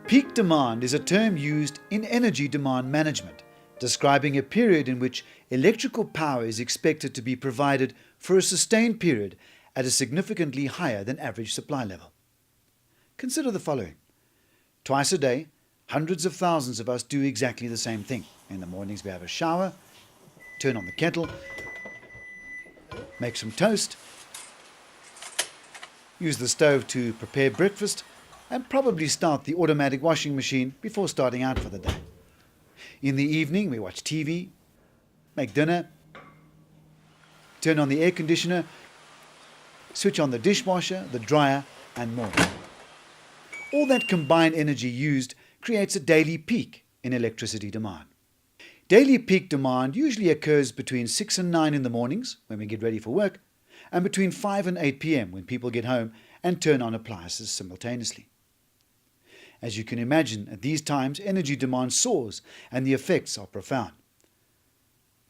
Peak demand is a term used in energy demand management, describing a period in which electrical power is expected to be provided for a sustained period at a significantly higher than average supply level. Consider the following. Twice a day, hundreds of thousands of us do exactly the same thing. In the mornings we have a shower, turn on the kettle, make some toast, use the stove to prepare breakfast, and probably start the automatic washing machine before starting out for the day. In the evening we watch TV, make dinner, turn on the air conditioner, switch on the dishwasher, the dryer, and more. All that combined energy used creates a daily peak in electricity demand. Daily peak demand usually occurs between 6 and 9 in the mornings when we get ready for work, and between 5 and 8 p.m. when people get home and turn on appliances simultaneously. As you can imagine, at these times energy demand soars and the effects are profound.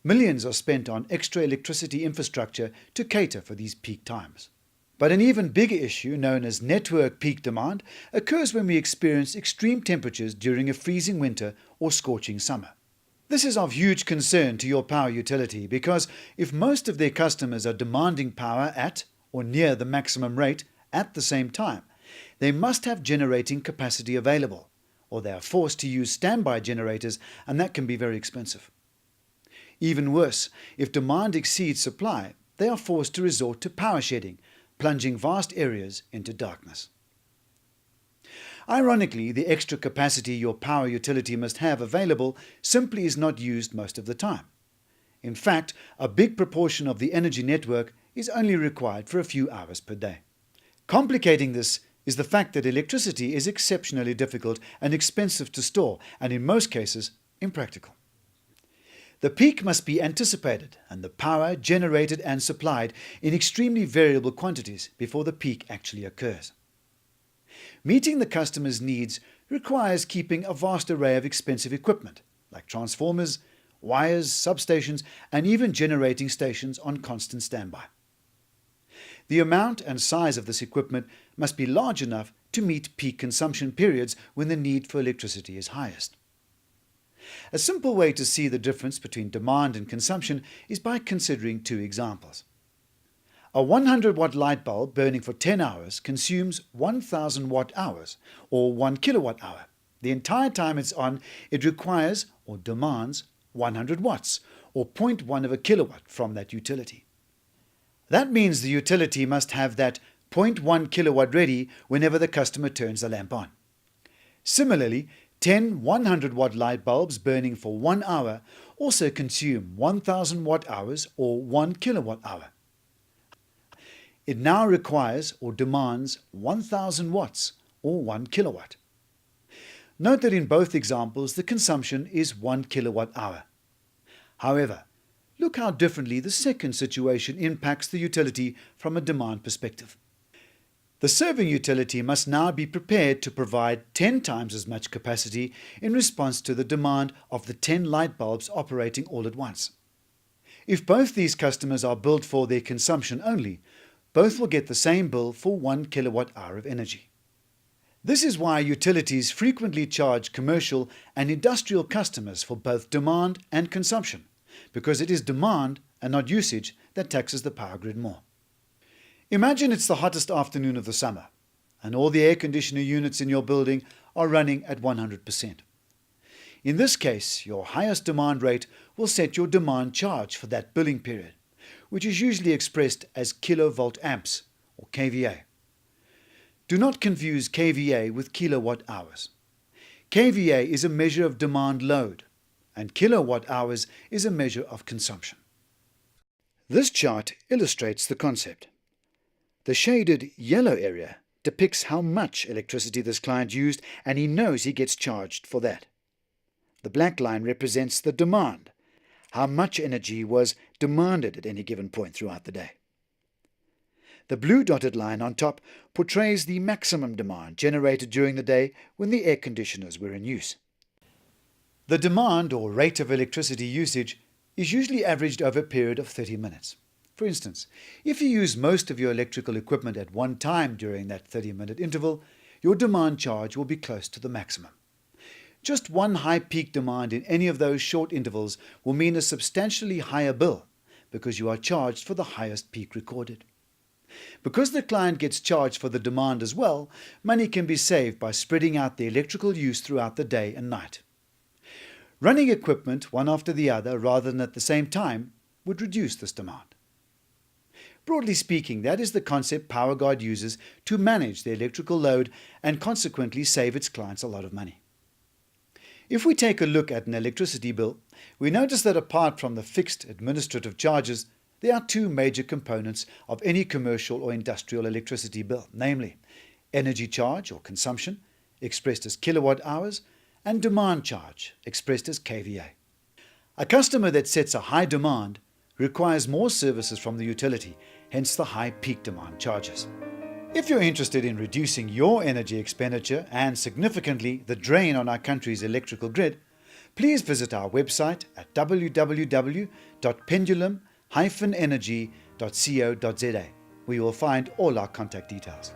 Millions are spent on extra electricity infrastructure to cater for these peak times. But an even bigger issue, known as network peak demand, occurs when we experience extreme temperatures during a freezing winter or scorching summer. This is of huge concern to your power utility because if most of their customers are demanding power at or near the maximum rate at the same time, they must have generating capacity available, or they are forced to use standby generators, and that can be very expensive. Even worse, if demand exceeds supply, they are forced to resort to power shedding, plunging vast areas into darkness. Ironically, the extra capacity your power utility must have available simply is not used most of the time. In fact, a big proportion of the energy network is only required for a few hours per day. Complicating this is the fact that electricity is exceptionally difficult and expensive to store, and in most cases, impractical. The peak must be anticipated and the power generated and supplied in extremely variable quantities before the peak actually occurs. Meeting the customer's needs requires keeping a vast array of expensive equipment, like transformers, wires, substations, and even generating stations on constant standby. The amount and size of this equipment must be large enough to meet peak consumption periods when the need for electricity is highest. A simple way to see the difference between demand and consumption is by considering two examples. A 100-watt light bulb burning for 10 hours consumes 1,000 watt-hours, or 1 kilowatt-hour. The entire time it's on, it requires or demands 100 watts, or 0.1 of a kilowatt from that utility. That means the utility must have that 0.1 kilowatt ready whenever the customer turns the lamp on. Similarly, 10 100-watt light bulbs burning for 1 hour also consume 1,000 watt-hours or 1 kilowatt-hour. It now requires or demands 1,000 watts or 1 kilowatt. Note that in both examples the consumption is 1 kilowatt-hour. However, look how differently the second situation impacts the utility from a demand perspective. The serving utility must now be prepared to provide 10 times as much capacity in response to the demand of the 10 light bulbs operating all at once. If both these customers are billed for their consumption only, both will get the same bill for 1 kilowatt-hour of energy. This is why utilities frequently charge commercial and industrial customers for both demand and consumption, because it is demand and not usage that taxes the power grid more. Imagine it's the hottest afternoon of the summer, and all the air conditioner units in your building are running at 100%. In this case, your highest demand rate will set your demand charge for that billing period, which is usually expressed as kilovolt amps, or kVA. Do not confuse kVA with kilowatt hours. kVA is a measure of demand load, and kilowatt hours is a measure of consumption. This chart illustrates the concept. The shaded yellow area depicts how much electricity this client used, and he knows he gets charged for that. The black line represents the demand, how much energy was demanded at any given point throughout the day. The blue dotted line on top portrays the maximum demand generated during the day when the air conditioners were in use. The demand or rate of electricity usage is usually averaged over a period of 30 minutes. For instance, if you use most of your electrical equipment at one time during that 30-minute interval, your demand charge will be close to the maximum. Just one high peak demand in any of those short intervals will mean a substantially higher bill because you are charged for the highest peak recorded. Because the client gets charged for the demand as well, money can be saved by spreading out the electrical use throughout the day and night. Running equipment one after the other rather than at the same time would reduce this demand. Broadly speaking, that is the concept PowerGuard uses to manage the electrical load and consequently save its clients a lot of money. If we take a look at an electricity bill, we notice that apart from the fixed administrative charges, there are two major components of any commercial or industrial electricity bill, namely energy charge or consumption, expressed as kilowatt hours, and demand charge, expressed as kVA. A customer that sets a high demand requires more services from the utility, hence the high peak demand charges. If you're interested in reducing your energy expenditure and significantly the drain on our country's electrical grid, please visit our website at www.pendulum-energy.co.za, where you will find all our contact details.